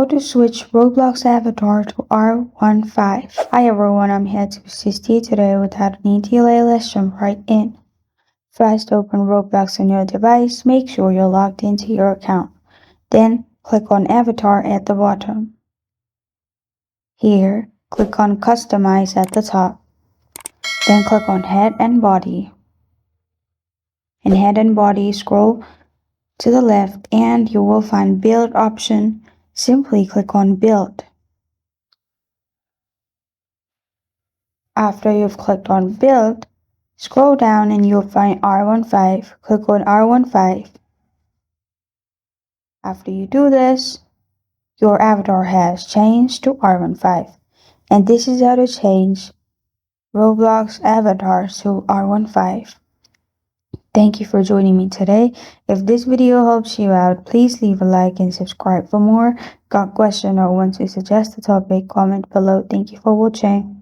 How to switch Roblox avatar to R15. Hi everyone, I'm here to assist you today without any delay. Let's jump right in. First, open Roblox on your device. Make sure you're logged into your account. Then, click on Avatar at the bottom. Here, click on Customize at the top. Then click on Head and Body. In Head and Body, scroll to the left and you will find Build option. Simply click on Build. After you've clicked on Build, scroll down and you'll find R15. Click on R15. After you do this, your avatar has changed to R15. And this is how to change Roblox avatars to R15. Thank you for joining me today. If this video helps you out, please leave a like and subscribe for more. Got a question or want to suggest a topic, comment below. Thank you for watching.